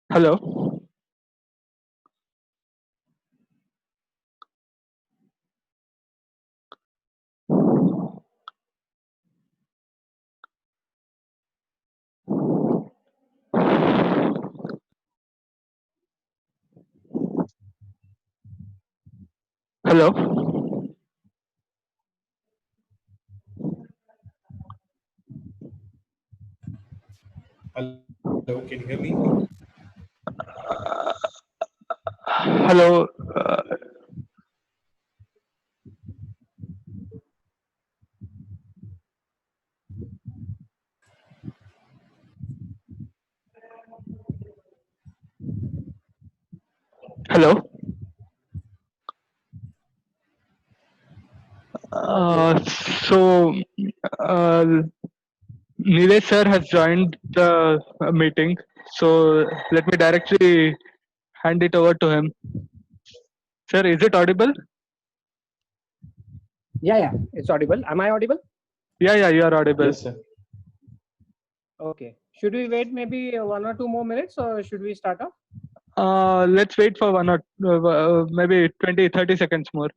Hello. Hello. Hello, can you hear me? Hello. Hello. Uh, so, uh, Nilesh sir has joined the meeting. So let me directly hand it over to him. Sir, is it audible? Yeah, it's audible. Am I audible? Yeah, you are audible. Yes, sir. Okay. Should we wait maybe 1 or 2 more minutes, or should we start off? Let's wait for one or maybe 20, 30 seconds more.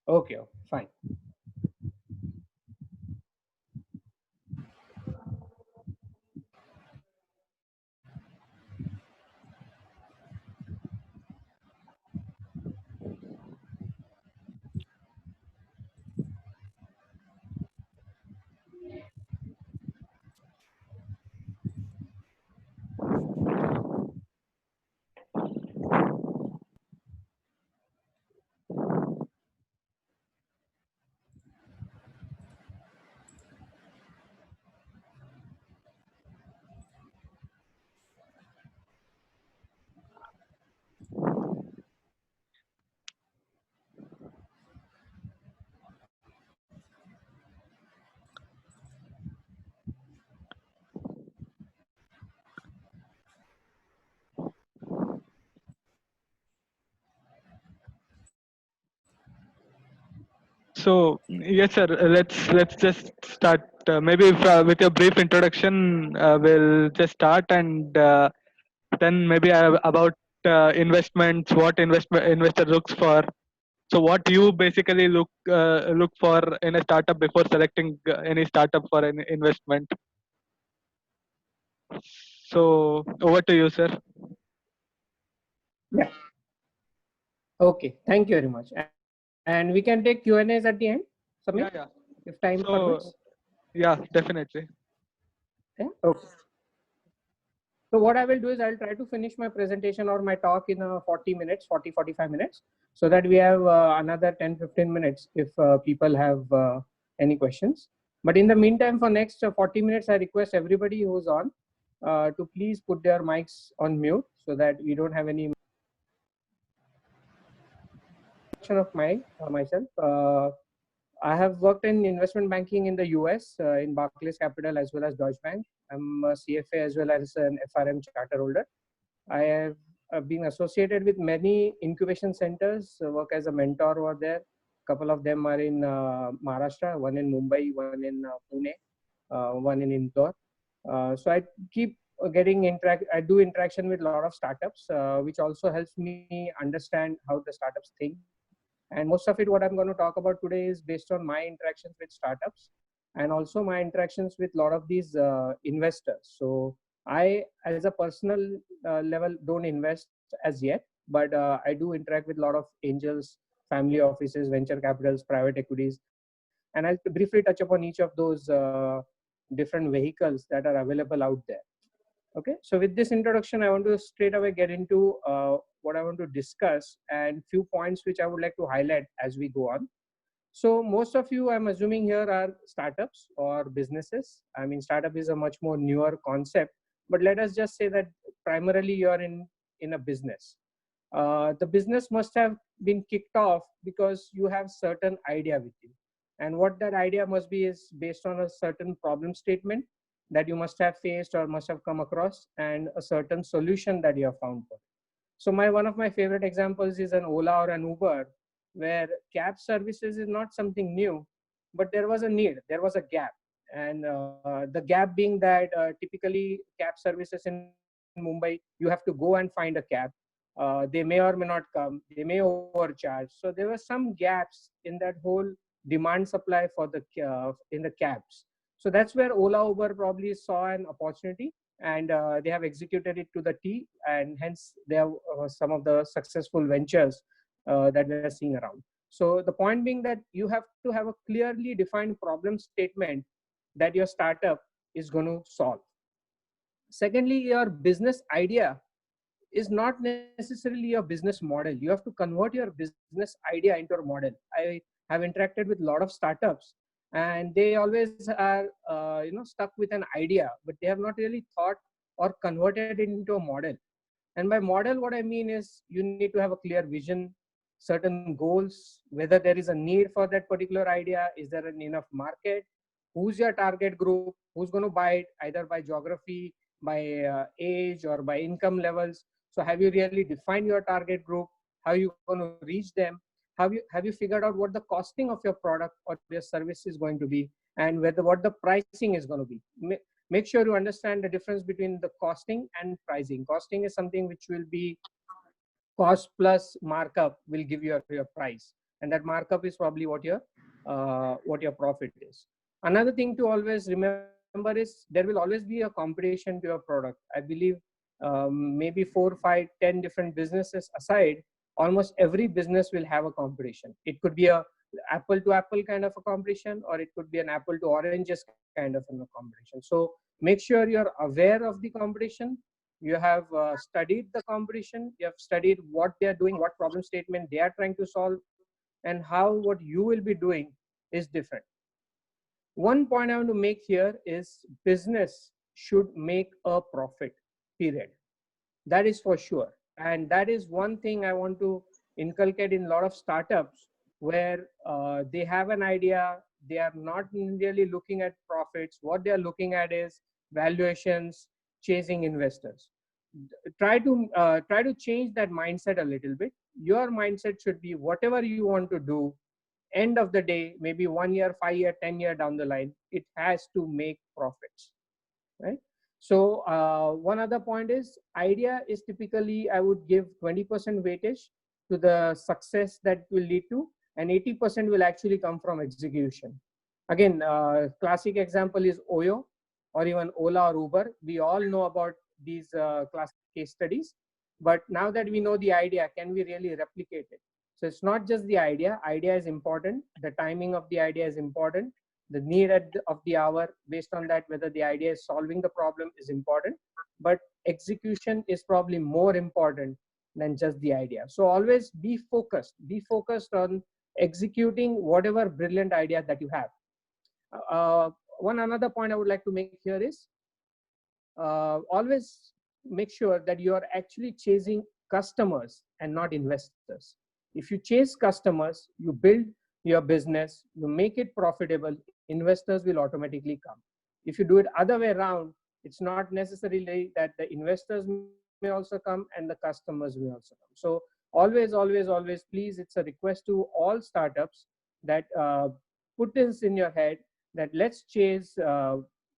Okay, fine. So yes, sir. Let's just start. Maybe if, with a brief introduction, we'll just start, and then maybe about investments, what investor looks for. So what you basically look for in a startup before selecting any startup for an investment. So over to you, sir. Yeah. Okay. Thank you very much. And we can take Q&As at the end, Samir, Yeah. if time So permits. yeah, definitely. Yeah. Okay. So what I will do is I'll try to finish my presentation or my talk in 40 minutes, 45 minutes, so that we have another 10-15 minutes if people have any questions. But in the meantime, for next 40 minutes, I request everybody who's on to please put their mics on mute so that we don't have any of myself. I have worked in investment banking in the US, in Barclays Capital as well as Deutsche Bank. I'm a CFA as well as an FRM charter holder. I have been associated with many incubation centers, work as a mentor over there. A couple of them are in Maharashtra, one in Mumbai, one in Pune, one in Indore. So I keep I do interaction with a lot of startups, which also helps me understand how the startups think. And most of it, what I'm going to talk about today is based on my interactions with startups and also my interactions with a lot of these investors. So I, as a personal level, don't invest as yet, but I do interact with a lot of angels, family offices, venture capitals, private equities, and I'll briefly touch upon each of those different vehicles that are available out there. Okay, so with this introduction, I want to straight away get into what I want to discuss and few points which I would like to highlight as we go on. So most of you, I'm assuming here, are startups or businesses. I mean, startup is a much more newer concept, but let us just say that primarily you're in a business. The business must have been kicked off because you have certain idea with you, and what that idea must be is based on a certain problem statement that you must have faced or must have come across, and a certain solution that you have found for it. So one of my favorite examples is an Ola or an Uber, where cab services is not something new, but there was a need, there was a gap. And the gap being that typically cab services in Mumbai, you have to go and find a cab. They may or may not come. They may overcharge. So there were some gaps in that whole demand supply for the in the cabs. So that's where Ola Uber probably saw an opportunity, and they have executed it to the T, and hence they have some of the successful ventures that we are seeing around. So the point being that you have to have a clearly defined problem statement that your startup is going to solve. Secondly, your business idea is not necessarily your business model. You have to convert your business idea into a model. I have interacted with a lot of startups, and they always are stuck with an idea, but they have not really thought or converted it into a model. And by model, what I mean is you need to have a clear vision, certain goals, whether there is a need for that particular idea, is there an enough market, who's your target group, who's going to buy it, either by geography, by age, or by income levels. So have you really defined your target group? How are you going to reach them? Have you figured out what the costing of your product or your service is going to be, and whether what the pricing is going to be? Make sure you understand the difference between the costing and pricing. Costing is something which will be cost plus markup will give you your price, and that markup is probably what your profit is. Another thing to always remember is there will always be a competition to your product. I believe maybe 4, 5, 10 different businesses aside, almost every business will have a competition. It could be a apple to apple kind of a competition, or it could be an apple to oranges kind of a competition. So make sure you're aware of the competition. You have studied the competition, you have studied what they are doing, what problem statement they are trying to solve, and how what you will be doing is different. One point I want to make here is business should make a profit, period. That is for sure. And that is one thing I want to inculcate in a lot of startups, where they have an idea, they are not really looking at profits. What they are looking at is valuations, chasing investors. Try to change that mindset a little bit. Your mindset should be whatever you want to do, end of the day, maybe 1 year, 5 year, 10 year down the line, it has to make profits, right? So one other point is idea is typically I would give 20% weightage to the success that will lead to, and 80% will actually come from execution. Again, classic example is Oyo, or even Ola or Uber. We all know about these classic case studies, but now that we know the idea, can we really replicate it? So it's not just the idea. Idea is important. The timing of the idea is important. The need of the hour, based on that, whether the idea is solving the problem, is important. But execution is probably more important than just the idea. So always be focused. Be focused on executing whatever brilliant idea that you have. One another point I would like to make here is always make sure that you are actually chasing customers and not investors. If you chase customers, you build your business, you make it profitable, investors will automatically come. If you do it other way around, it's not necessarily that the investors may also come and the customers may also come. So always, please, it's a request to all startups that put this in your head, that let's chase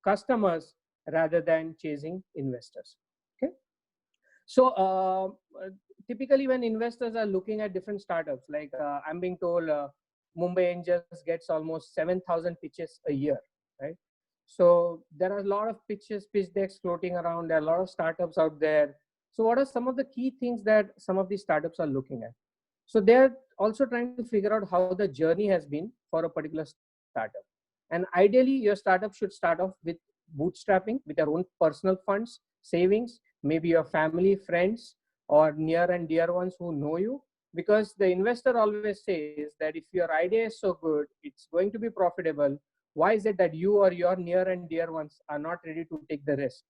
customers rather than chasing investors. Okay. So typically when investors are looking at different startups, like I'm being told Mumbai Angels gets almost 7,000 pitches a year, right? So there are a lot of pitch decks floating around. There are a lot of startups out there. So what are some of the key things that some of these startups are looking at? So they're also trying to figure out how the journey has been for a particular startup. And ideally, your startup should start off with bootstrapping, with your own personal funds, savings, maybe your family, friends, or near and dear ones who know you. Because the investor always says that if your idea is so good, it's going to be profitable, why is it that you or your near and dear ones are not ready to take the risk?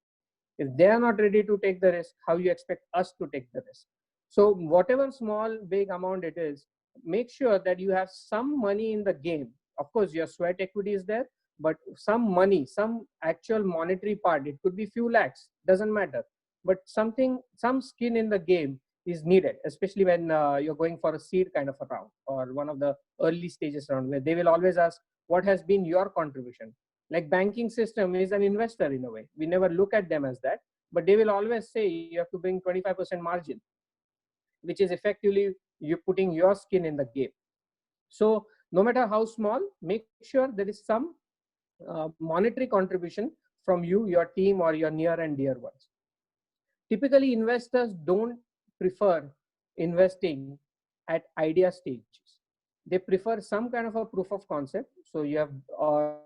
If they are not ready to take the risk, how you expect us to take the risk? So whatever small, big amount it is, make sure that you have some money in the game. Of course, your sweat equity is there, but some money, some actual monetary part, it could be few lakhs, doesn't matter. But something, some skin in the game is needed, especially when you're going for a seed kind of a round or one of the early stages round, where they will always ask, what has been your contribution? Like banking system is an investor in a way. We never look at them as that, but they will always say you have to bring 25% margin, which is effectively you putting your skin in the game. So no matter how small, make sure there is some monetary contribution from you, your team, or your near and dear ones. Typically, investors don't prefer investing at idea stages. They prefer some kind of a proof of concept. So you have, or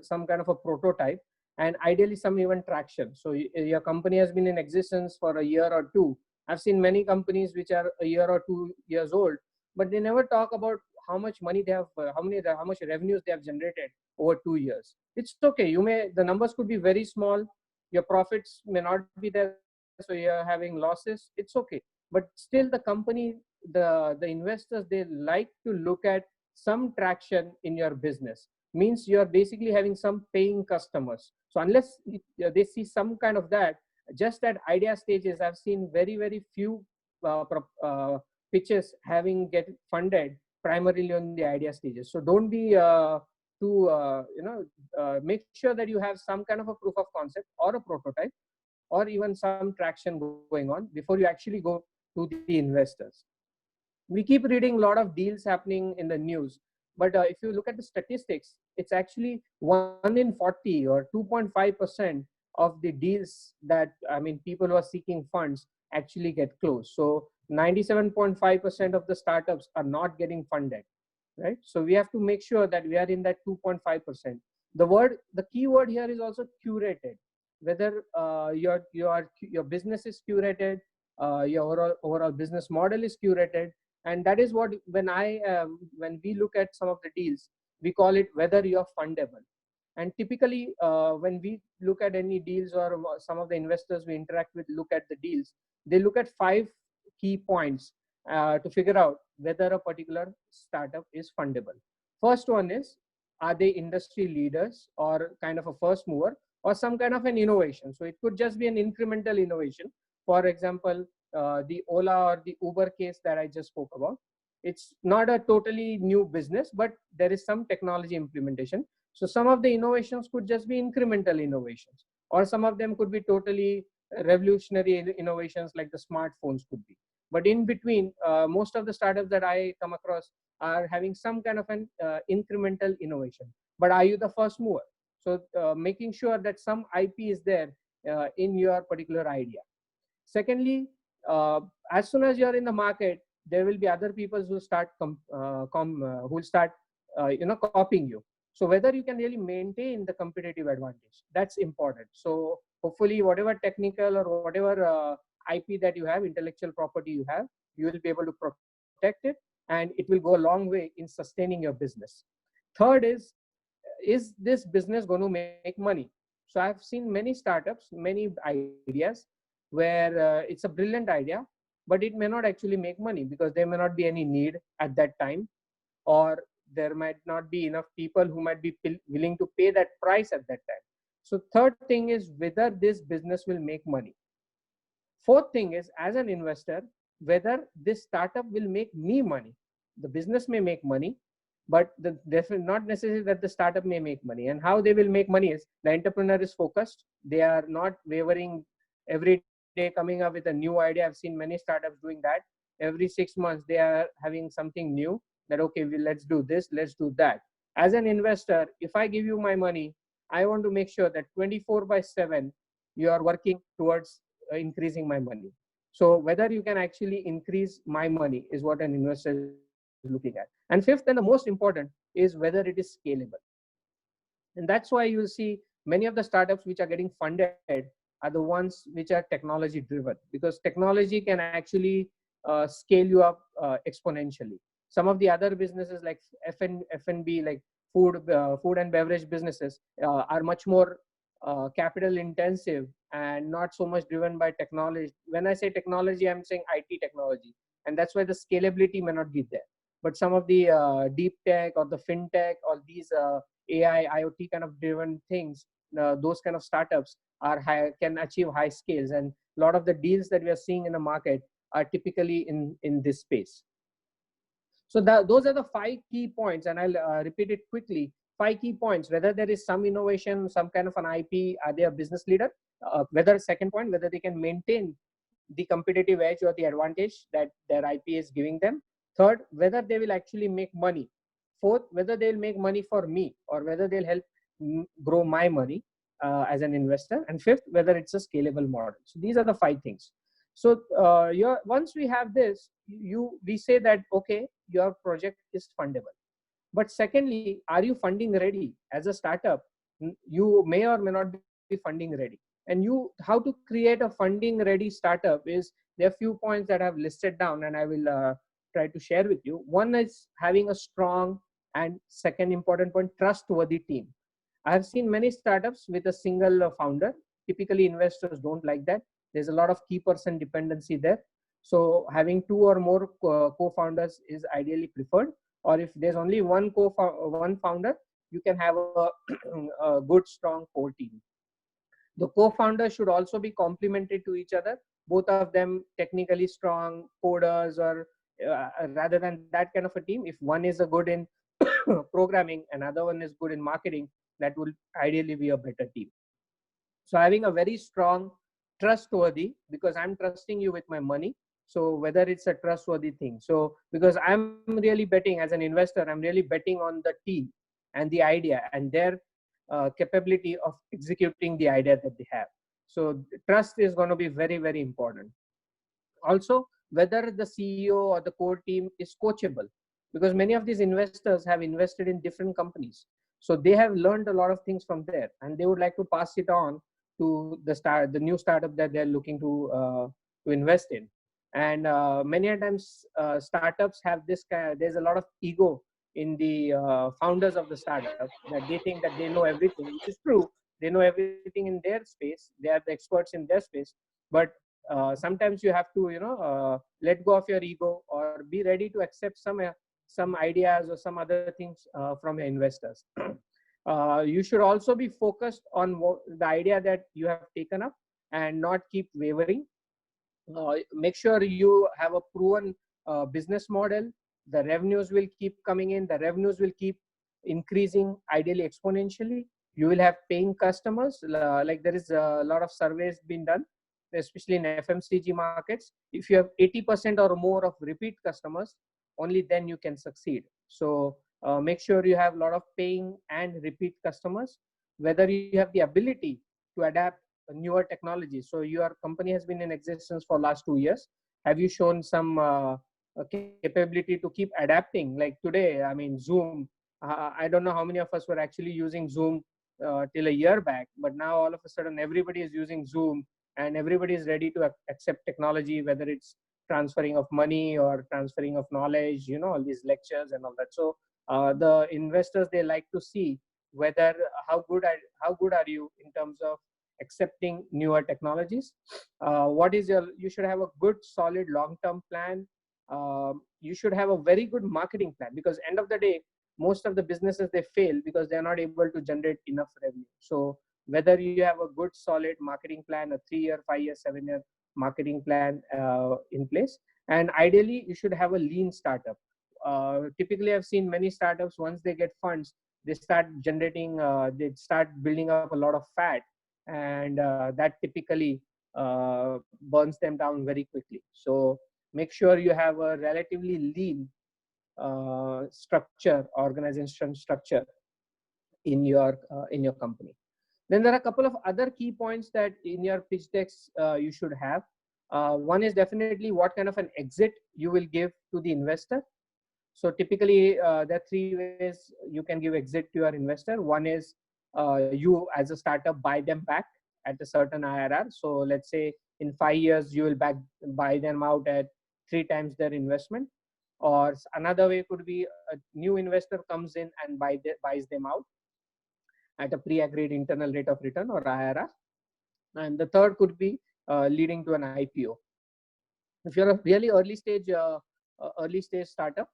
some kind of a prototype, and ideally some even traction. So your company has been in existence for a year or two. I've seen many companies which are a year or 2 years old, but they never talk about how much money they have, how much revenues they have generated over 2 years. It's okay. The numbers could be very small. Your profits may not be there, so you're having losses. It's okay. But still the company, the investors, they like to look at some traction in your business. Means you're basically having some paying customers. So unless they see some kind of that, just at idea stages, I've seen very few pitches having get funded primarily on the idea stages. So don't be too make sure that you have some kind of a proof of concept or a prototype, or even some traction going on before you actually go to the investors. We keep reading a lot of deals happening in the news, but if you look at the statistics, it's actually 1 in 40 or 2.5% of the deals that, I mean, people who are seeking funds actually get closed. So 97.5% of the startups are not getting funded, right? So we have to make sure that we are in that 2.5%. The key word here is also curated. Whether your business is curated, your overall business model is curated, and that is what, when we look at some of the deals, we call it whether you're fundable. And typically when we look at any deals, or some of the investors we interact with look at the deals, they look at 5 key points to figure out whether a particular startup is fundable. First one is, are they industry leaders or kind of a first mover, or some kind of an innovation? So it could just be an incremental innovation. For example, the Ola or the Uber case that I just spoke about, it's not a totally new business, but there is some technology implementation. So some of the innovations could just be incremental innovations, or some of them could be totally revolutionary innovations like the smartphones could be. But in between, most of the startups that I come across are having some kind of an incremental innovation. But are you the first mover? So making sure that some IP is there in your particular idea. Secondly, as soon as you're in the market, there will be other people who start who will start copying you. So whether you can really maintain the competitive advantage, that's important. So hopefully whatever technical or whatever IP that you have, intellectual property you have, you will be able to protect it, and it will go a long way in sustaining your business. Third is this business going to make money? So I've seen many startups, many ideas where it's a brilliant idea, but it may not actually make money because there may not be any need at that time, or there might not be enough people who might be willing to pay that price at that time. So third thing is whether this business will make money. Fourth thing is, as an investor, whether this startup will make me money. The business may make money, but not necessarily that the startup may make money. And how they will make money is, the entrepreneur is focused. They are not wavering every day, coming up with a new idea. I've seen many startups doing that. Every 6 months, they are having something new that, okay, let's do this, let's do that. As an investor, if I give you my money, I want to make sure that 24/7, you are working towards increasing my money. So whether you can actually increase my money is what an investor is looking at. And fifth, and the most important, is whether it is scalable. And that's why you'll see many of the startups which are getting funded are the ones which are technology driven, because technology can actually scale you up exponentially. Some of the other businesses like F&B, like food and beverage businesses, are much more capital intensive and not so much driven by technology. When I say technology, I'm saying IT technology, and that's why the scalability may not be there. But some of the deep tech or the fintech or these AI, IoT kind of driven things, those kind of startups can achieve high scales. And a lot of the deals that we are seeing in the market are typically in this space. So those are the 5 key points, and I'll repeat it quickly. 5 key points: whether there is some innovation, some kind of an IP, are they a business leader? Whether second point, whether they can maintain the competitive edge or the advantage that their IP is giving them. Third, whether they will actually make money. Fourth, whether they'll make money for me or whether they'll help grow my money as an investor. And fifth, whether it's a scalable model. So these are the 5 things. So once we have this, we say that, okay, your project is fundable. But secondly, are you funding ready? As a startup, you may or may not be funding ready. And how to create a funding ready startup is, there are a few points that I've listed down and I will try to share with you. One is having a strong, and second important point, trustworthy team. I have seen many startups with a single founder. Typically, investors don't like that. There's a lot of key person dependency there. So having 2 or more co-founders is ideally preferred. Or if there's only one founder, you can have a good, strong core team. The co-founders should also be complementary to each other. Both of them technically strong coders, or rather than that kind of a team. If one is good in programming, another one is good in marketing, that will ideally be a better team. So having a very strong, trustworthy, because I'm trusting you with my money. So whether it's a trustworthy thing. So because I'm really betting as an investor, I'm really betting on the team and the idea and their capability of executing the idea that they have. So trust is going to be very, very important. Also, whether the CEO or the core team is coachable, because many of these investors have invested in different companies. So they have learned a lot of things from there, and they would like to pass it on to the new startup that they're looking to invest in. And many a times startups have this there's a lot of ego in the founders of the startup, that they think that they know everything, which is true. They know everything in their space. They are the experts in their space. But sometimes you have to, let go of your ego, or be ready to accept some ideas or some other things from your investors. You should also be focused on the idea that you have taken up and not keep wavering. Make sure you have a proven business model. The revenues will keep coming in. The revenues will keep increasing, ideally exponentially. You will have paying customers. Like there is a lot of surveys being done, especially in FMCG markets. If you have 80% or more of repeat customers, only then you can succeed. So make sure you have a lot of paying and repeat customers. Whether you have the ability to adapt newer technologies. So your company has been in existence for last 2 years. Have you shown some capability to keep adapting? Like today, I mean, Zoom, I don't know how many of us were actually using Zoom till a year back, but now all of a sudden everybody is using Zoom, and everybody is ready to accept technology, whether it's transferring of money or transferring of knowledge, all these lectures and all that. So the investors, they like to see whether how good are you in terms of accepting newer technologies. You should have a good, solid, long-term plan. You should have a very good marketing plan, because end of the day, most of the businesses, they fail because they're not able to generate enough revenue. So whether you have a good, solid marketing plan, a 3-year, 5-year, 7-year marketing plan in place. And ideally, you should have a lean startup. Typically, I've seen many startups, once they get funds, they start building up a lot of fat, and that typically burns them down very quickly. So make sure you have a relatively lean organization structure in your company. Then there are a couple of other key points that in your pitch decks you should have. One is definitely what kind of an exit you will give to the investor. So typically there are 3 ways you can give exit to your investor. One is you as a startup buy them back at a certain IRR. So let's say in 5 years you will buy them out at 3 times their investment. Or another way could be a new investor comes in and buys them out at a pre-agreed internal rate of return, or IRR. And the third could be leading to an IPO. If you're a really early stage startup,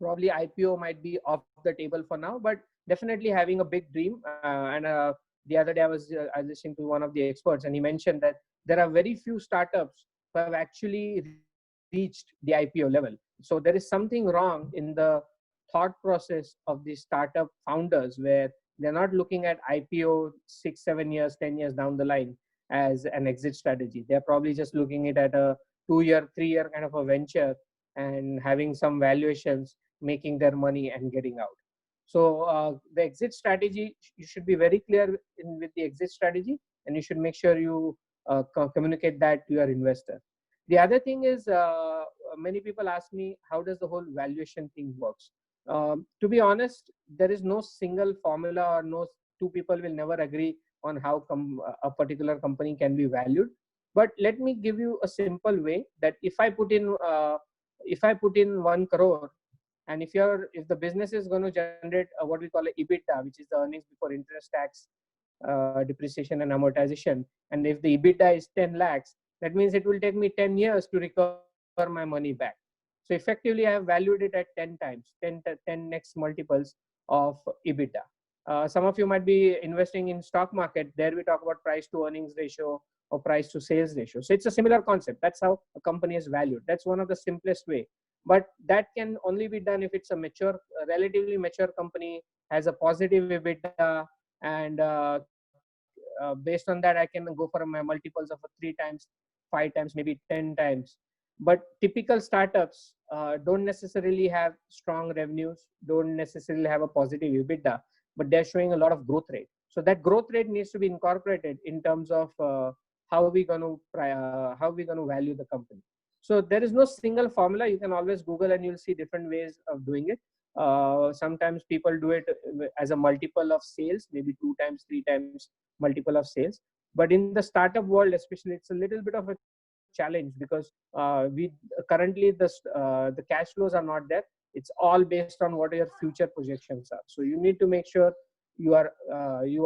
probably IPO might be off the table for now, but definitely having a big dream. The other day I was listening to one of the experts, and he mentioned that there are very few startups who have actually reached the IPO level. So there is something wrong in the thought process of the startup founders, where they're not looking at IPO 6, 7 years, 10 years down the line as an exit strategy. They're probably just looking at a 2 year, 3 year kind of a venture and having some valuations, making their money and getting out. So the exit strategy, you should be very clear with the exit strategy, and you should make sure you communicate that to your investor. The other thing is, many people ask me, how does the whole valuation thing works? To be honest, there is no single formula, or no two people will never agree on how a particular company can be valued. But let me give you a simple way that if I put in 1 crore, and if the business is going to generate what we call a EBITDA, which is the earnings before interest, tax, depreciation and amortization, and if the EBITDA is 10 lakhs, that means it will take me 10 years to recover my money back. So effectively, I have valued it at 10 times, 10x multiples of EBITDA. Some of you might be investing in stock market. There we talk about price to earnings ratio or price to sales ratio. So it's a similar concept. That's how a company is valued. That's one of the simplest way. But that can only be done if it's a relatively mature company, has a positive EBITDA, and based on that, I can go for my multiples of 3 times, 5 times, maybe 10 times. But typical startups don't necessarily have strong revenues, don't necessarily have a positive EBITDA, but they're showing a lot of growth rate. So that growth rate needs to be incorporated in terms of how we're going to value the company. So there is no single formula. You can always Google and you'll see different ways of doing it. Sometimes people do it as a multiple of sales, maybe 2 times, 3 times multiple of sales. But in the startup world, especially, it's a little bit of a challenge, because we currently the cash flows are not there. It's all based on what your future projections are. So you need to make sure you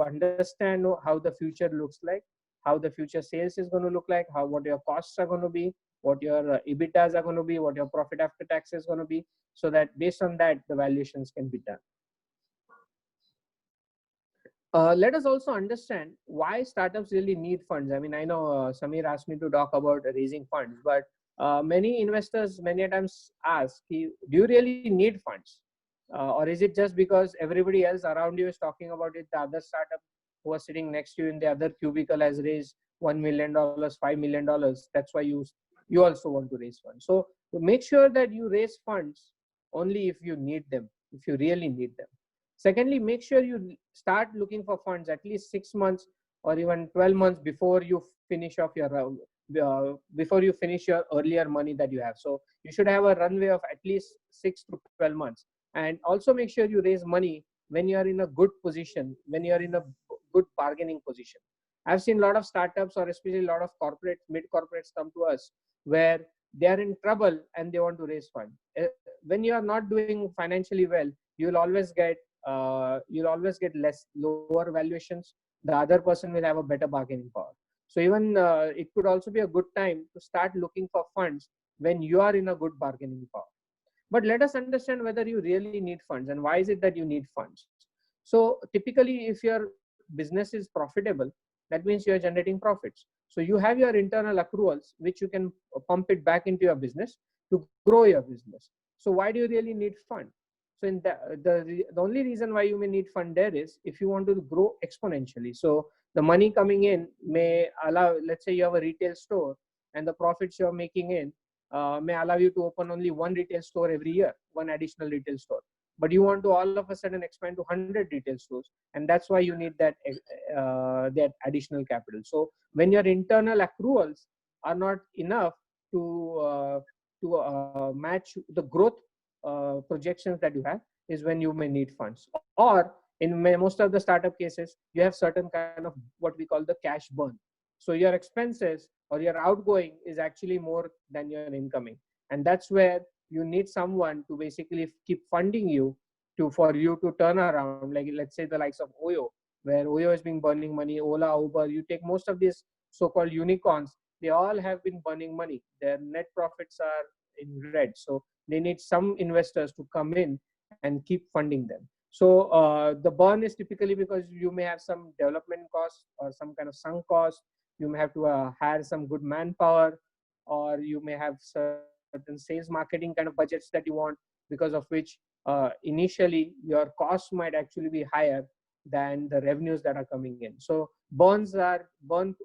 understand how the future looks like, how the future sales is going to look like, what your costs are going to be, what your EBITDAs are going to be, what your profit after tax is going to be, so that based on that, the valuations can be done. Let us also understand why startups really need funds. I mean, I know Samir asked me to talk about raising funds, but many investors many times ask, do you really need funds? Or is it just because everybody else around you is talking about it? The other startup who are sitting next to you in the other cubicle has raised $1 million, $5 million. That's why you also want to raise funds. So make sure that you raise funds only if you need them, if you really need them. Secondly, make sure you start looking for funds at least 6 months or even 12 months before you finish off your earlier money that you have. So you should have a runway of at least 6 to 12 months. And also make sure you raise money when you are in a good position, when you are in a good bargaining position. I've seen a lot of startups, or especially a lot of mid corporates come to us where they are in trouble and they want to raise funds. When you are not doing financially well, you'll always get lower valuations. The other person will have a better bargaining power. So even it could also be a good time to start looking for funds when you are in a good bargaining power. But let us understand whether you really need funds and why is it that you need funds. So typically, if your business is profitable, that means you are generating profits. So you have your internal accruals, which you can pump it back into your business to grow your business. So why do you really need fund? So in the only reason why you may need fund there is if you want to grow exponentially. So the money coming in may allow, let's say you have a retail store and the profits you're making in may allow you to open only 1 retail store every year, 1 additional retail store. But you want to all of a sudden expand to 100 retail stores, and that's why you need that additional capital. So when your internal accruals are not enough to match the growth projections that you have, is when you may need funds. Or in most of the startup cases, you have certain kind of what we call the cash burn. So your expenses or your outgoing is actually more than your incoming, and that's where you need someone to basically keep funding you for you to turn around. Like let's say the likes of Oyo, where Oyo has been burning money, Ola, Uber. You take most of these so-called unicorns, they all have been burning money. Their net profits are in red. So they need some investors to come in and keep funding them. So the burn is typically because you may have some development costs or some kind of sunk cost. You may have to hire some good manpower, or you may have certain sales marketing kind of budgets that you want, because of which initially your costs might actually be higher than the revenues that are coming in. So burn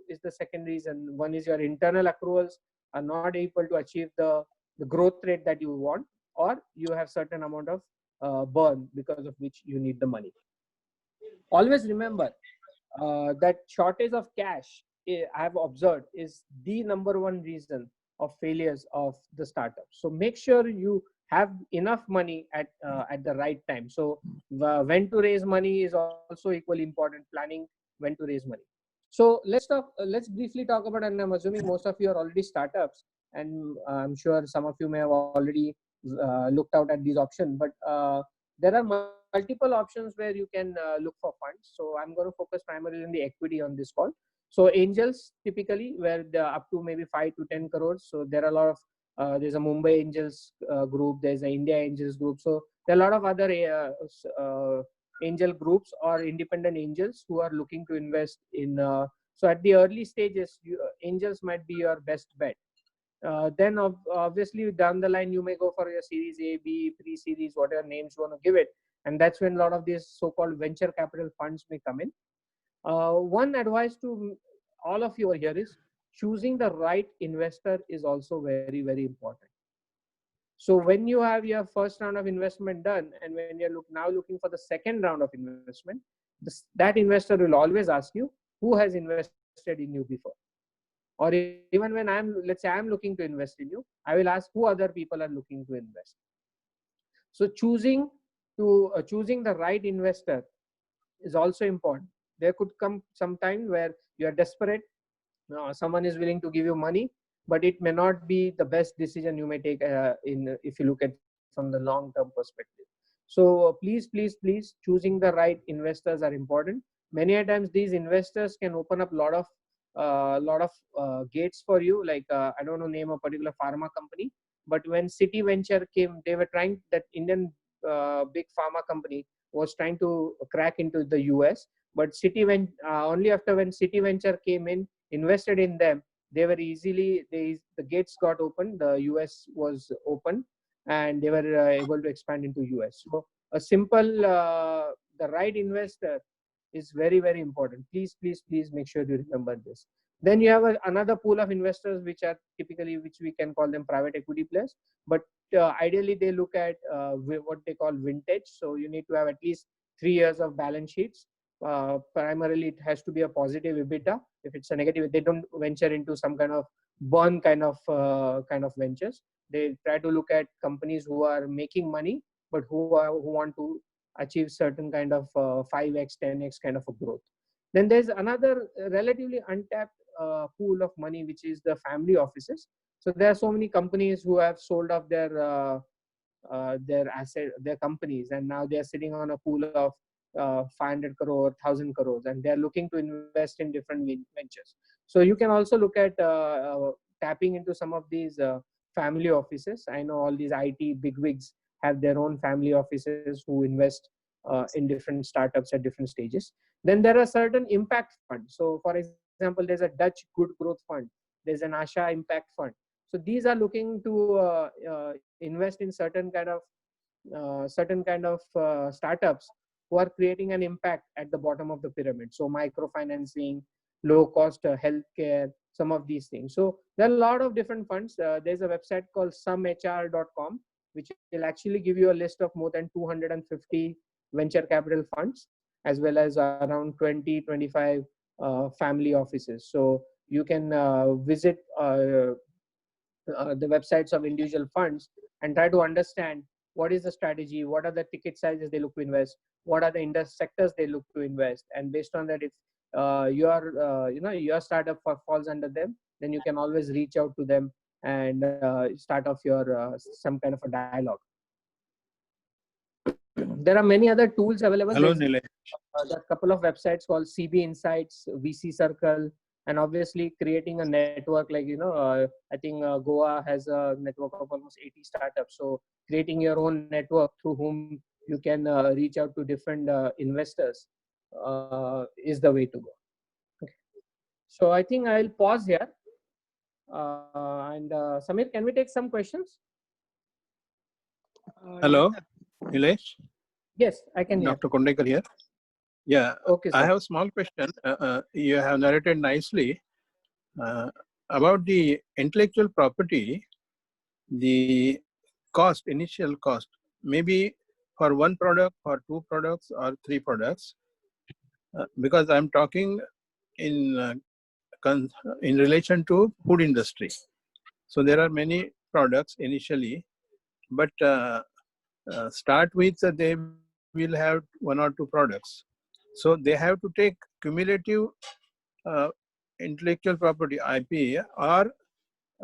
is the second reason. One is your internal accruals are not able to achieve the growth rate that you want, or you have certain amount of burn because of which you need the money. Always remember that shortage of cash, I have observed, is the number one reason of failures of the startup. So make sure you have enough money at the right time. So when to raise money is also equally important. Planning when to raise money. So let's briefly talk about, and I'm assuming most of you are already startups, and I'm sure some of you may have already looked out at these options. But there are multiple options where you can look for funds. So I'm going to focus primarily on the equity on this call. So angels typically where up to maybe 5 to 10 crores. So there are a lot of there's a Mumbai Angels group, there's an India Angels group. So there are a lot of other angel groups or independent angels who are looking to invest in. So at the early stages, angels might be your best bet. Then obviously down the line you may go for your series A, B, pre-series, whatever names you want to give it, and that's when a lot of these so-called venture capital funds may come in. One advice to all of you over here is choosing the right investor is also very, very important. So when you have your first round of investment done, and when you're now looking for the second round of investment, that investor will always ask you who has invested in you before. Or even when let's say I'm looking to invest in you, I will ask who other people are looking to invest. So choosing the right investor is also important. There could come some time where you are desperate, someone is willing to give you money, but it may not be the best decision you may take if you look at from the long term perspective. So please, choosing the right investors are important. Many a times these investors can open up a lot of gates for you. Like I don't know name a particular pharma company, but when City Venture came, they were trying, that Indian big pharma company was trying to crack into the US, but only after when City Venture came in, invested in them, they were the gates got open, the US was open, and they were able to expand into US. So a simple the right investor is very, very important. Please make sure you remember this. Then you have another pool of investors which are typically, which we can call them private equity players, but ideally they look at what they call vintage. So you need to have at least 3 years of balance sheets. Primarily it has to be a positive EBITDA. If it's a negative, they don't venture into some kind of burn kind of ventures. They try to look at companies who are making money, but who want to achieve certain kind of 5x 10x kind of a growth. Then there's another relatively untapped pool of money, which is the family offices. So there are so many companies who have sold off their companies, and now they are sitting on a pool of 500 crore, 1,000 crores, and they are looking to invest in different ventures. So you can also look at tapping into some of these family offices. I know all these IT bigwigs have their own family offices who invest in different startups at different stages. Then there are certain impact funds. So for example, there's a Dutch Good Growth Fund. There's an Asha Impact Fund. So these are looking to invest in certain kind of startups who are creating an impact at the bottom of the pyramid. So microfinancing, low cost healthcare, some of these things. So there are a lot of different funds. There's a website called sumhr.com, which will actually give you a list of more than 250 venture capital funds, as well as around 20-25 family offices. So you can visit the websites of individual funds and try to understand what is the strategy, what are the ticket sizes they look to invest, what are the industry sectors they look to invest, and based on that, if your startup falls under them, then you can always reach out to them and start off your some kind of a dialogue. There are many other tools available. Hello, There are a couple of websites called CB Insights, VC Circle, and obviously creating a network. Like I think Goa has a network of almost 80 startups. So creating your own network through whom you can reach out to different investors is the way to go. Okay. So I think I'll pause here. And Samir, can we take some questions? Hello. Nilesh, Yes, I can hear. Dr. Kondekar here. Yeah, Okay, I sir. have a small question. You have narrated nicely about the intellectual property, the cost, initial cost, maybe for one product, or two products, or three products, because I'm talking in in relation to food industry. So there are many products initially, but start with they will have one or two products. So they have to take cumulative uh, intellectual property IP, or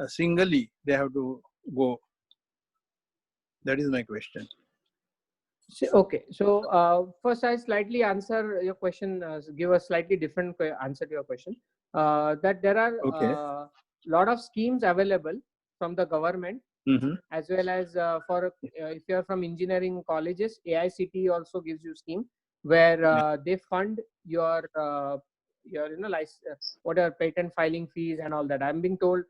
singly they have to go. That is my question. Okay, so first I slightly answer your question, give a slightly different answer to your question. That there are Okay. lot of schemes available from the government, Mm-hmm. as well as for if you are from engineering colleges, AICTE also gives you scheme where they fund your whatever patent filing fees and all that. I'm being told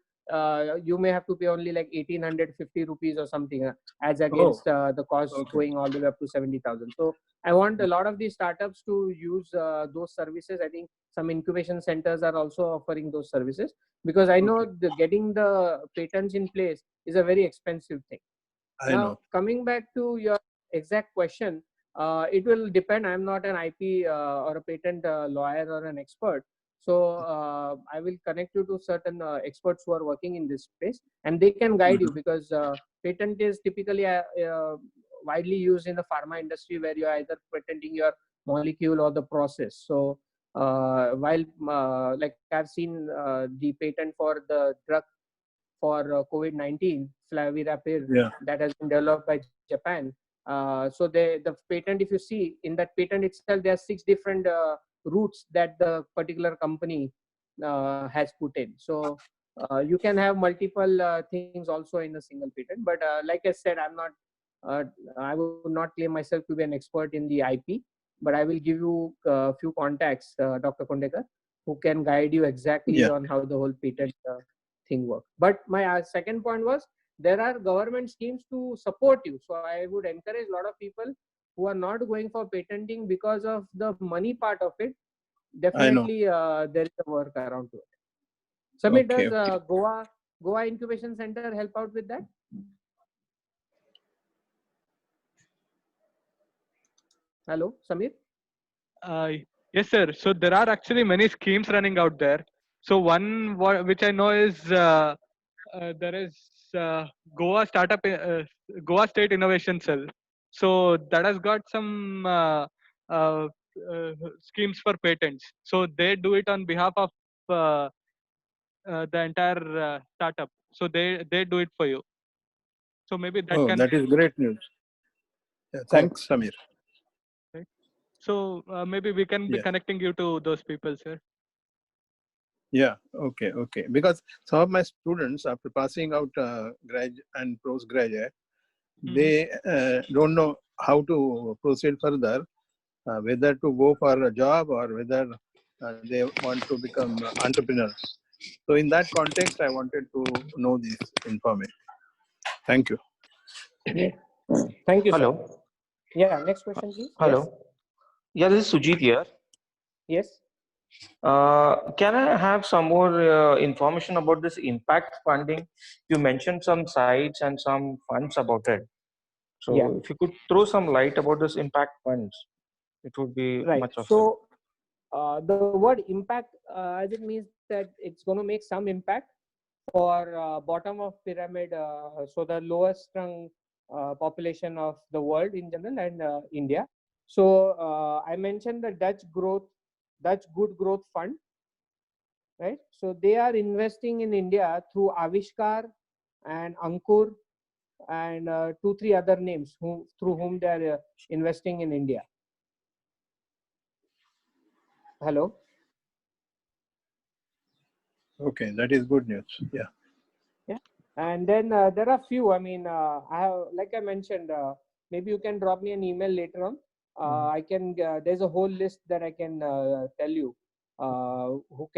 you may have to pay only like 1850 rupees or something as against the cost going all the way up to 70,000. So I want a lot of these startups to use those services. I think some incubation centers are also offering those services, because I know getting the patents in place is a very expensive thing. I know. Coming back to your exact question, it will depend. I'm not an IP or a patent lawyer or an expert. So I will connect you to certain experts who are working in this space, and they can guide you, because patent is typically widely used in the pharma industry, where you are either patenting your molecule or the process. So while like I've seen the patent for the drug for COVID-19, flavirapir, that has been developed by Japan. So the patent, if you see in that patent itself, there are 6 different routes that the particular company has put in. So you can have multiple things also in a single patent. But like I said, I would not claim myself to be an expert in the IP, but I will give you a few contacts, Dr. Kondekar, who can guide you exactly on how the whole patent thing works. But my second point was, there are government schemes to support you. So I would encourage a lot of people who are not going for patenting because of the money part of it. Definitely there is a work around to it. Samir, does Goa Incubation Center help out with that? Hello, Samir? Yes, sir. So there are actually many schemes running out there. So one which I know is there is Goa Startup, Goa State Innovation Cell. So that has got some uh, schemes for patents. So they do it on behalf of the entire startup. So they do it for you. So maybe that can. That is great news. Thanks, Samir. Right. So maybe we can be connecting you to those people, sir. Yeah, okay. Because some of my students, after passing out grad and postgraduate, they don't know how to proceed further, whether to go for a job or whether they want to become entrepreneurs. So in that context, I wanted to know this information. Thank you. Thank you, Hello. sir. Yeah, next question, please. Hello. Yes. Yeah, this is Sujit here. Yes. Can I have some more information about this impact funding? You mentioned some sites and some funds about it. So if you could throw some light about this impact funds, it would be much of help. So the word impact, as it means that it's going to make some impact for bottom of pyramid, so the lowest strung population of the world in general, and India. So I mentioned the Dutch Good Growth Fund, right? So they are investing in India through Avishkar and Ankur and 2-3 other names through whom they are investing in India. Hello. Okay, that is good news. Yeah. And then there are few. I mean, I have, like I mentioned, maybe you can drop me an email later on. I can. There's a whole list that I can tell you who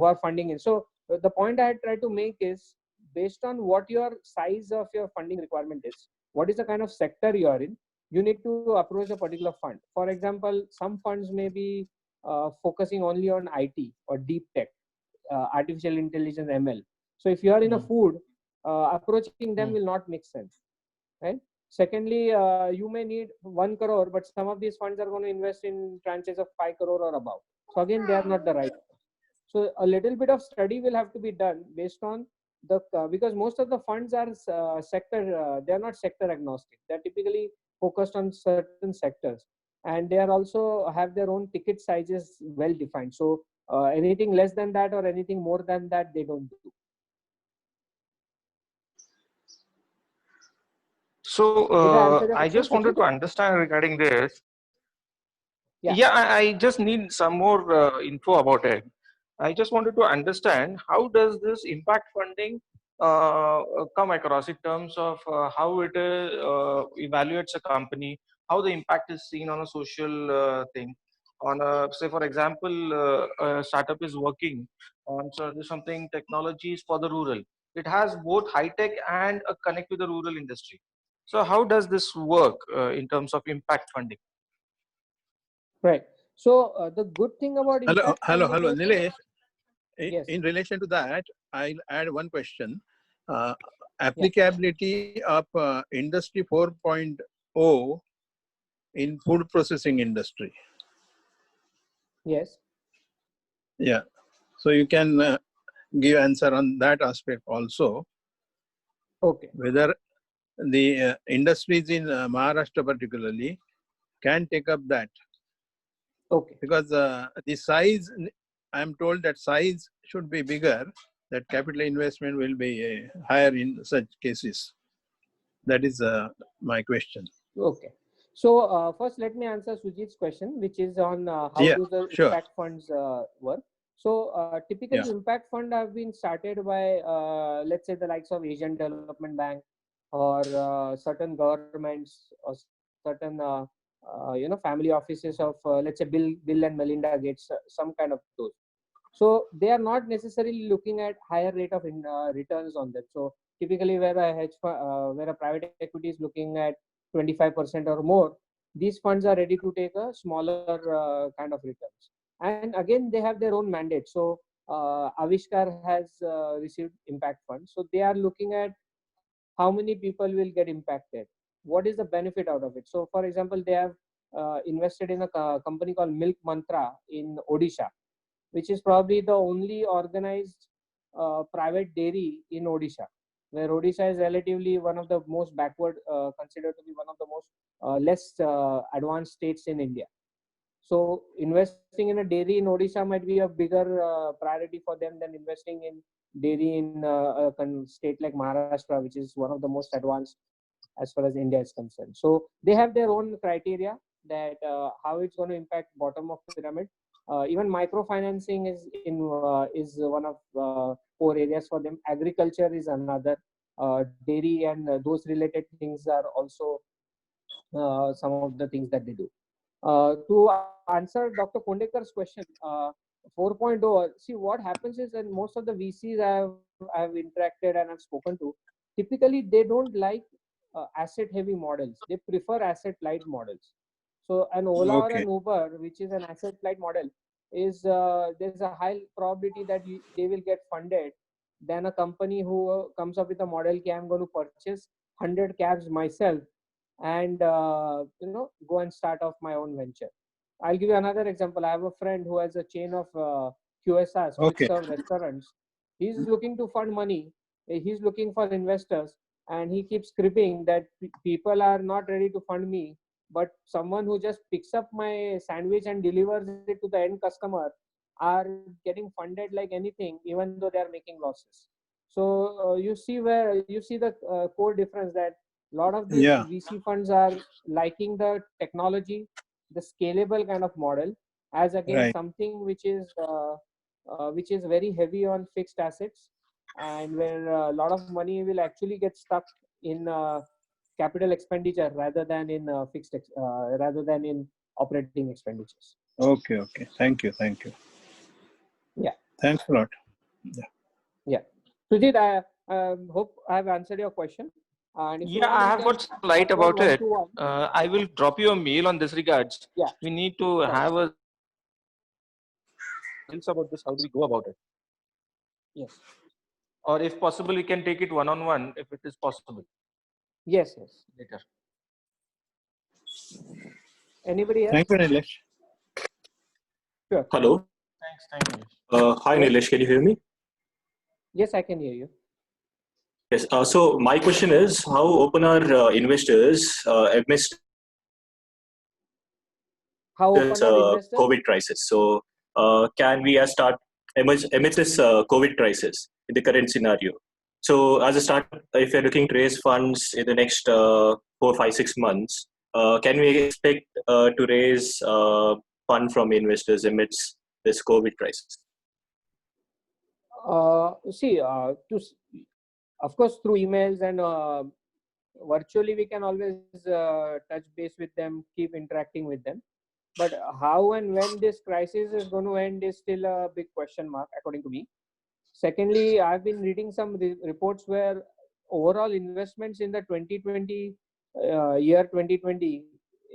are funding it. So the point I try to make is, based on what your size of your funding requirement is, what is the kind of sector you are in, you need to approach a particular fund. For example, some funds may be focusing only on IT or deep tech, artificial intelligence, ML. So if you are in a food, approaching them will not make sense, right? Secondly, you may need 1 crore, but some of these funds are going to invest in tranches of 5 crore or above. So again, they are not the right. So a little bit of study will have to be done based on the because most of the funds are sector, they are not sector agnostic. They are typically focused on certain sectors, and they are also have their own ticket sizes well defined. So anything less than that or anything more than that, they don't do. So I just wanted to understand regarding this. Yeah, I just need some more info about it. I just wanted to understand how does this impact funding come across in terms of how it evaluates a company, how the impact is seen on a social thing. On a, say for example, a startup is working on something technologies for the rural. It has both high tech and a connect with the rural industry. So how does this work in terms of impact funding? Right. So the good thing about impact hello, funding is, Nilesh. yes. In relation to that, I'll add one question. Applicability of Industry 4.0 in food processing industry. Yes. Yeah. So you can give answer on that aspect also. Okay. Whether the industries in Maharashtra particularly can take up that. Okay. Because the size, I'm told that size should be bigger, that capital investment will be higher in such cases. That is my question. Okay. So first, let me answer Sujit's question, which is on how do the impact funds work. So typically, impact fund have been started by let's say the likes of Asian Development Bank or certain governments or certain family offices of let's say Bill and Melinda Gates, some kind of those. So they are not necessarily looking at higher rate of returns on them. So typically, where a private equity is looking at 25% or more, these funds are ready to take a smaller kind of returns. And again, they have their own mandate. So Avishkar has received impact funds. So they are looking at how many people will get impacted. What is the benefit out of it? So for example, they have invested in a company called Milk Mantra in Odisha, which is probably the only organized private dairy in Odisha, where Odisha is relatively one of the most backward, considered to be one of the most less advanced states in India. So investing in a dairy in Odisha might be a bigger priority for them than investing in dairy in a state like Maharashtra, which is one of the most advanced as far as India is concerned. So they have their own criteria that how it's going to impact bottom of pyramid. Even microfinancing is one of core areas for them. Agriculture is another. Dairy and those related things are also some of the things that they do. To answer Dr. Kondekar's question, 4.0, see what happens is that most of the VCs I have interacted and I've spoken to, typically they don't like asset heavy models. They prefer asset light models. So an Ola or an Uber, which is an asset light model, is there's a high probability that they will get funded than a company who comes up with a model, okay, I'm going to purchase 100 cabs myself and go and start off my own venture. I'll give you another example. I have a friend who has a chain of QSRs, quick serve restaurants. He's looking to fund money. He's looking for investors, and he keeps cribbing that people are not ready to fund me, but someone who just picks up my sandwich and delivers it to the end customer are getting funded like anything, even though they are making losses. So you see the core difference, that a lot of these VC funds are liking the technology, the scalable kind of model, as against something which is very heavy on fixed assets, and where a lot of money will actually get stuck in capital expenditure rather than in rather than in operating expenditures. Okay. Thank you. Yeah. Thanks a lot. Yeah. Sujit, I hope I have answered your question. And if you Yeah, want, I we have can got some light work about one it. to one. I will drop you a mail on this regards. Yeah, We need to sure. have a details about this. How do we go about it? Yes, Or if possible, we can take it one on one if it is possible yes, yes. later. Anybody else? Thank you, Nilesh. Sure. Hello. Thanks, Nilesh. Hi, Yes, Nilesh. Can you hear me? yes, I can hear you. Yes. So my question is, how open are investors amidst How this open are investors? COVID crisis? So can we start amidst this COVID crisis in the current scenario? So as a start, if you're looking to raise funds in the next 4, 5, 6 months, can we expect to raise fund from investors amidst this COVID crisis? See, of course, through emails and virtually, we can always touch base with them, keep interacting with them. But how and when this crisis is going to end is still a big question mark, according to me. Secondly, I've been reading some reports where overall investments in the 2020 year 2020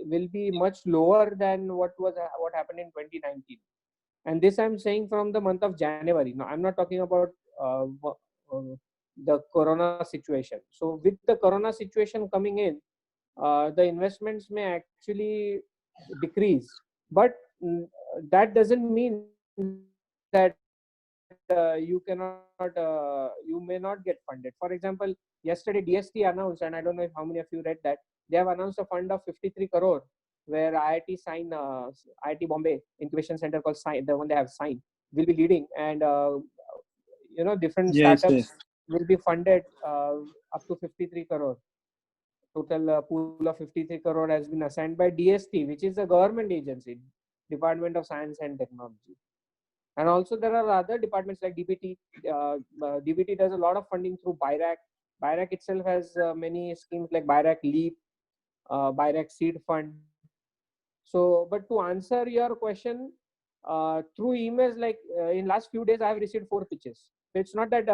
will be much lower than what happened in 2019. And this I'm saying from the month of January. Now, I'm not talking about the corona situation. So with the corona situation coming in, the investments may actually decrease, but that doesn't mean that you may not get funded. For example, yesterday DST announced, and I don't know if how many of you read that, they have announced a fund of 53 crore where IIT Bombay Incubation Center called Sign, the one they have signed, will be leading, and different Yes, yes. startups will be funded up to 53 crore. Total pool of 53 crore has been assigned by DST, which is a government agency, Department of Science and Technology. And also there are other departments like DBT. DBT does a lot of funding through BIRAC. BIRAC itself has many schemes like BIRAC Leap, BIRAC Seed Fund. So, but to answer your question, through emails, like in last few days, I have received 4 pitches. So it's not that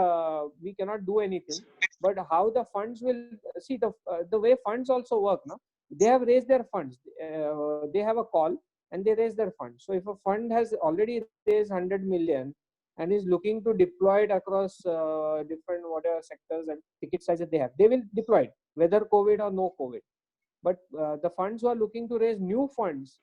we cannot do anything, but how the funds will see the way funds also work. No, they have raised their funds. They have a call and they raise their funds. So if a fund has already raised 100 million and is looking to deploy it across different whatever sectors and ticket sizes they have, they will deploy it, whether COVID or no COVID. But the funds who are looking to raise new funds,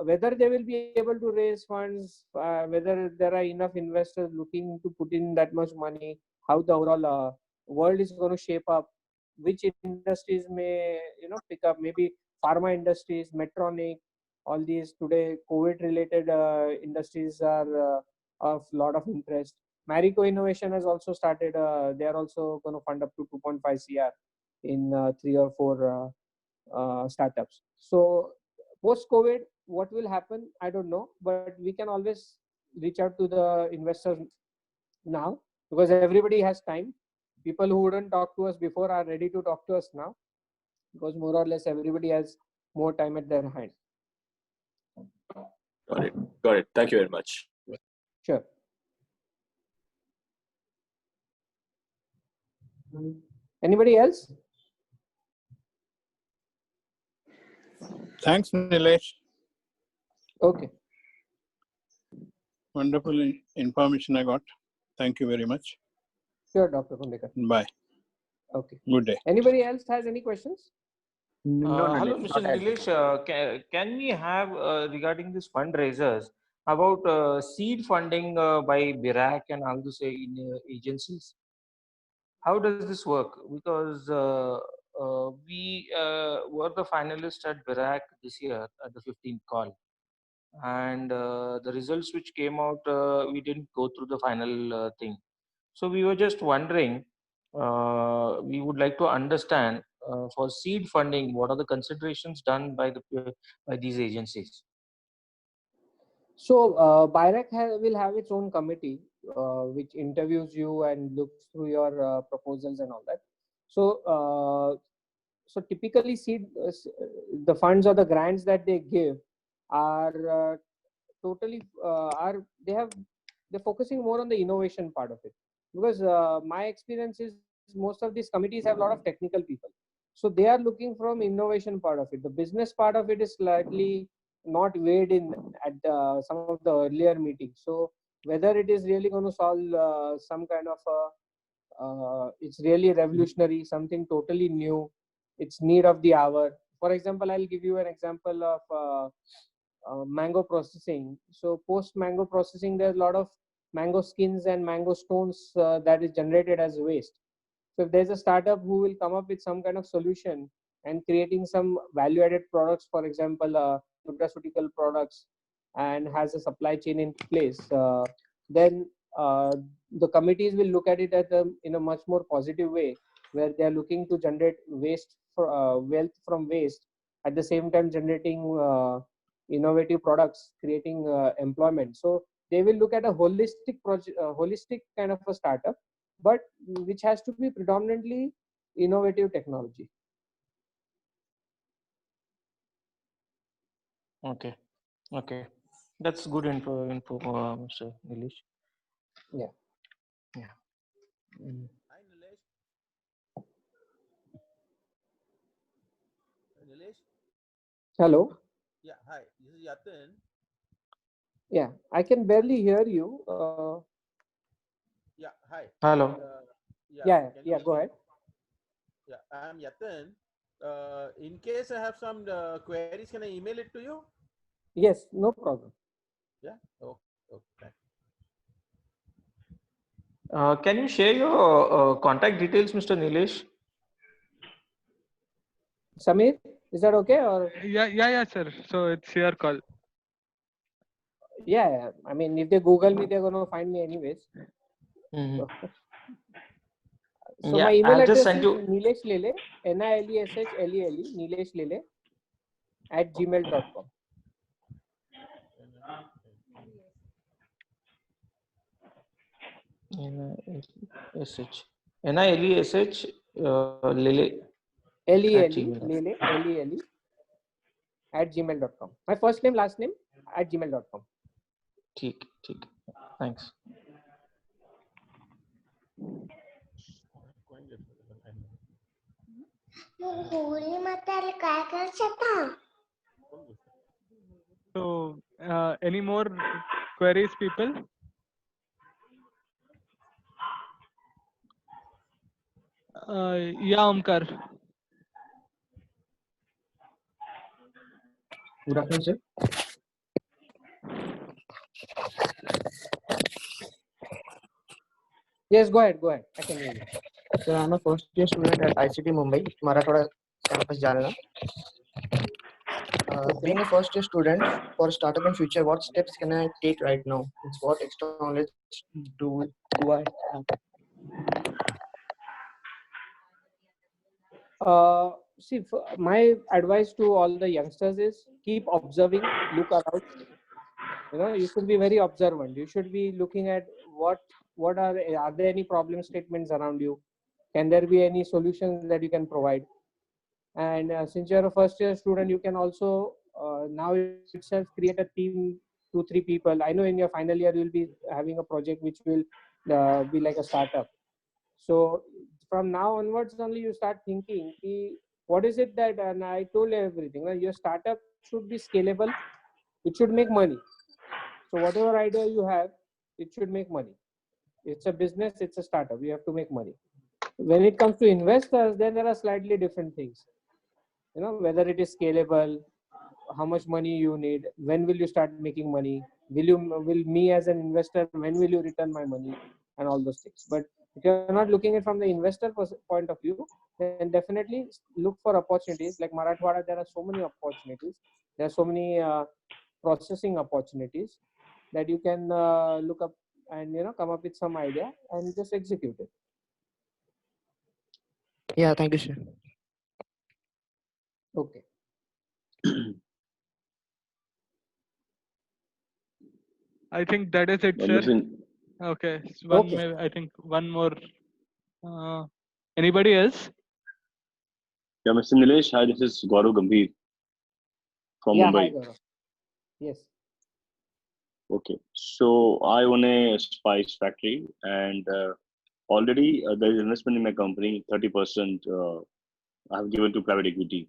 whether they will be able to raise funds, whether there are enough investors looking to put in that much money, how the overall world is going to shape up, which industries may pick up, maybe pharma industries, Medtronic, all these today COVID related industries are of lot of interest. Marico Innovation has also started, they are also going to fund up to 2.5 CR in 3 or 4 startups. So post COVID, what will happen? I don't know, but we can always reach out to the investors now because everybody has time. People who wouldn't talk to us before are ready to talk to us now because more or less everybody has more time at their hand. Got it. Got it. Thank you very much. Sure. Anybody else? Thanks, Nilesh. Okay. Wonderful information I got. Thank you very much. Sure, Dr. Khundekar. Bye. Okay. Good day. Anybody else has any questions? Hello, Mr. Nilesh. Can we have regarding this fundraisers about seed funding by BIRAC and all those agencies? How does this work? Because we were the finalists at BIRAC this year at the 15th call, and the results which came out, we didn't go through the final thing. So we were just wondering, we would like to understand for seed funding, what are the considerations done by these agencies? So BIRAC will have its own committee which interviews you and looks through your proposals and all that. So typically the funds or the grants that they give are totally they're focusing more on the innovation part of it, because my experience is most of these committees have a lot of technical people. So they are looking from innovation part of it. The business part of it is slightly not weighed in at some of the earlier meetings. So whether it is really going to solve some kind of it's really revolutionary, something totally new, it's need of the hour. For example, I'll give you an example of mango processing. So post mango processing, there's a lot of mango skins and mango stones that is generated as waste. So if there's a startup who will come up with some kind of solution and creating some value added products, for example, nutraceutical products, and has a supply chain in place, then the committees will look at it in a much more positive way, where they are looking to generate waste for wealth from waste, at the same time generating innovative products, creating employment. So they will look at a holistic project, holistic kind of a startup, but which has to be predominantly innovative technology. Okay. Okay. That's good info, Mr. Nilesh. Yeah. Yeah. Mm. Hi, Nilesh. Nilesh? Hello. Yeah, hi. This is Yatin. Yeah, I can barely hear you. Yeah, hi. Hello. Yeah, can you yeah, hear go me? ahead. Yeah, I am Yatin. In case I have some queries, can I email it to you? Yes, no problem. Yeah. Okay. Can you share your contact details, Mr. Nilesh? Samir, is that okay? Or Yeah, sir. So it's your call. yeah, I mean, if they Google me, they're gonna find me anyways. Mm-hmm. So Yeah, my email I've just address sent is you. Nilesh Lele, NILESHLELE, Nilesh Lele @gmail.com. NILESH. NILESH Lele at Gmail. Lele @gmail.com. My first name, last name @gmail.com. ठीक. Thanks. So any more queries, people? Yeah, Omkar. Good afternoon, sir. Yes, go ahead. I can hear you. Sir, I'm a first year student at ICT Mumbai, Marathwada campus, Jalna. Being a first year student for startup in future, what steps can I take right now? What extra knowledge do I have? See, my advice to all the youngsters is keep observing, look around. You should be very observant. You should be looking at what are there any problem statements around you? Can there be any solutions that you can provide? And since you're a first year student, you can also now itself create a team, 2-3 people. I know in your final year you'll be having a project which will be like a startup. So from now onwards only you start thinking, what is it that, and I told you everything, your startup should be scalable, it should make money. So whatever idea you have, it should make money. It's a business, it's a startup, you have to make money. When it comes to investors, then there are slightly different things. Whether it is scalable, how much money you need, when will you start making money, will me as an investor, when will you return my money, and all those things. But if you're not looking at it from the investor point of view, then definitely look for opportunities. Like Marathwada, there are so many opportunities, there are so many processing opportunities that you can look up and come up with some idea and just execute it. Yeah, thank you, sir. Okay. I think that is it, sir. Okay. So Okay. I think one more. Anybody else? Yeah, Mr. Nilesh, hi, this is Gaurav Gambhir from Yeah, Mumbai. hi Gaurav. Yes. Okay, so I own a spice factory, and already there is investment in my company, 30% I have given to private equity.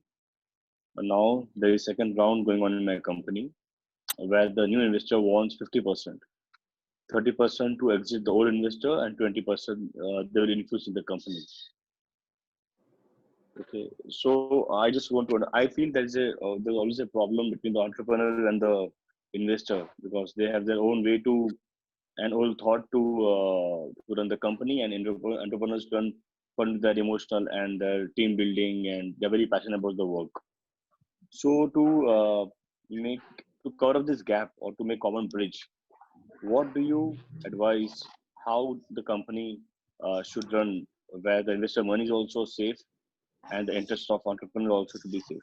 And now there is second round going on in my company where the new investor wants 50%. 30% to exit the old investor and 20% they will infuse in the company. Okay, so I just want to. I feel there's always a problem between the entrepreneur and the investor because they have their own way to and own thought to run the company, and entrepreneurs run fund their emotional and their team building, and they're very passionate about the work. So make to cover up this gap or to make common bridge, what do you advise how the company should run where the investor money is also safe and the interest of entrepreneur also to be safe?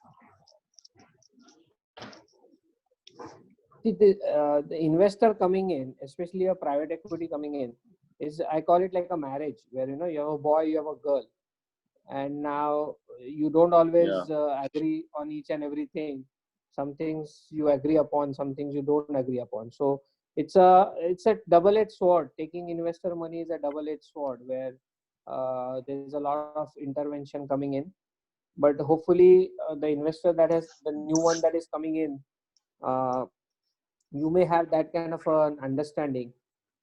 See, the investor coming in, especially a private equity coming in, is, I call it like a marriage where, you know, you have a boy, you have a girl, and now you don't always agree on each and everything. Some things you agree upon, some things you don't agree upon. So it's a double-edged sword. Taking investor money is a double-edged sword where there's a lot of intervention coming in. But hopefully, the investor that has the new one that is coming in, you may have that kind of an understanding.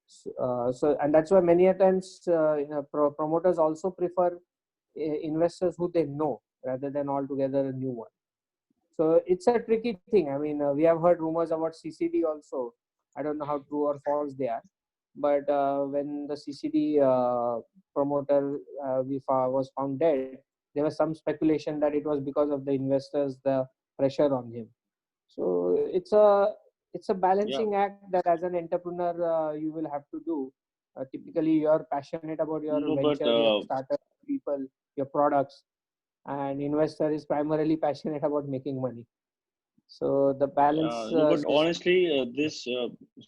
So and that's why many a times promoters also prefer investors who they know rather than altogether a new one. So it's a tricky thing. I mean, we have heard rumors about CCD also. I don't know how true or false they are, but when the CCD promoter was found dead, there was some speculation that it was because of the investors, the pressure on him. So it's a balancing act that as an entrepreneur you will have to do. Typically, you are passionate about your venture, your startup, people, your products, and investor is primarily passionate about making money. So the balance. But honestly,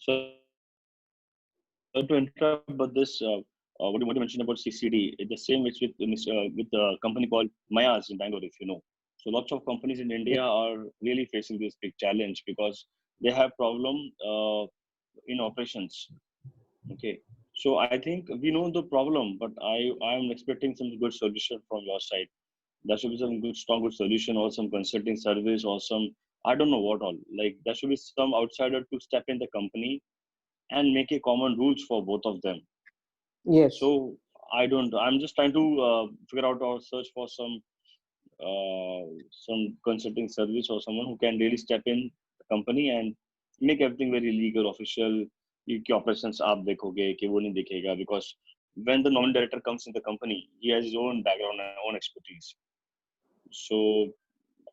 so to interrupt, but what you mentioned about CCD, it's the same with the company called Mayas in Bangalore, if you know. So lots of companies in India are really facing this big challenge because they have problem in operations. Okay, so I think we know the problem, but I am expecting some good solution from your side. There should be some good solution or some consulting service or some, I don't know what all. Like there should be some outsider to step in the company and make a common rules for both of them. Yes. So I'm just trying to figure out or search for some consulting service or someone who can really step in the company and make everything very legal, official. कि operations आप देखोगे कि वो नहीं देखेगा, because when the nominee director comes in the company, he has his own background and own expertise. So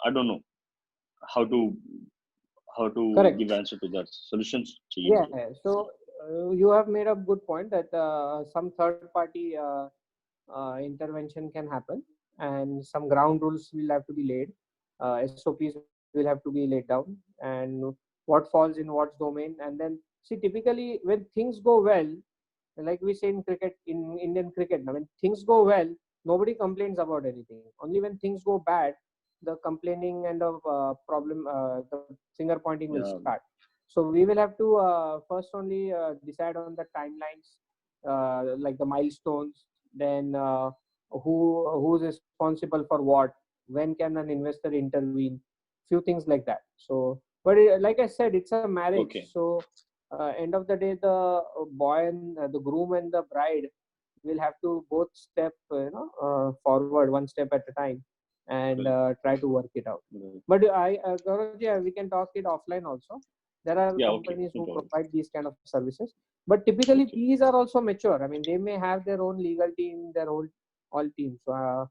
I don't know how to Correct. give answer to that. Solutions. Yeah. So you have made a good point that some third party intervention can happen, and some ground rules will have to be laid. SOPs will have to be laid down, and what falls in what domain. And then see, typically when things go well, like we say in cricket, in Indian cricket, when things go well, nobody complains about anything. Only when things go bad, the complaining and the problem, the finger pointing will start. So we will have to first only decide on the timelines, like the milestones, then who's responsible for what, when can an investor intervene, few things like that. So, but like I said, it's a marriage. Okay. So end of the day, the boy and the groom and the bride will have to both step forward one step at a time and try to work it out. But Gaurav, we can talk it offline also. There are companies who provide these kind of services, but typically these are also mature. I mean, they may have their own legal team, their own all teams. So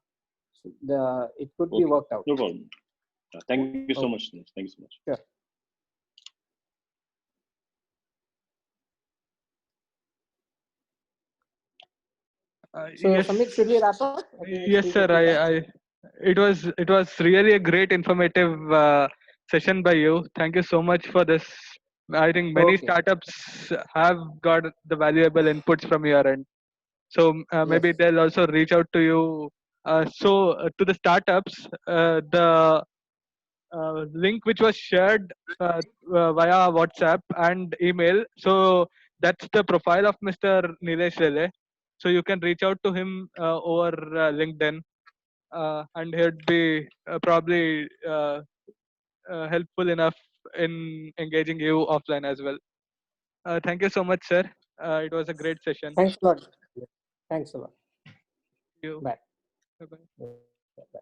it could be worked out. No problem. Thank you so much. Thank you so much. Sure. So yes. Samit, should we wrap up? Yes, sir. It was really a great informative session by you. Thank you so much for this. I think many startups have got the valuable inputs from your end. So maybe they'll also reach out to you. To the startups, the link which was shared via WhatsApp and email. So that's the profile of Mr. Nilesh Lele. So you can reach out to him over LinkedIn, and he'd be probably helpful enough in engaging you offline as well. Thank you so much, sir. It was a great session. Thanks a lot. Thanks a lot. You. Bye. Bye-bye. Bye.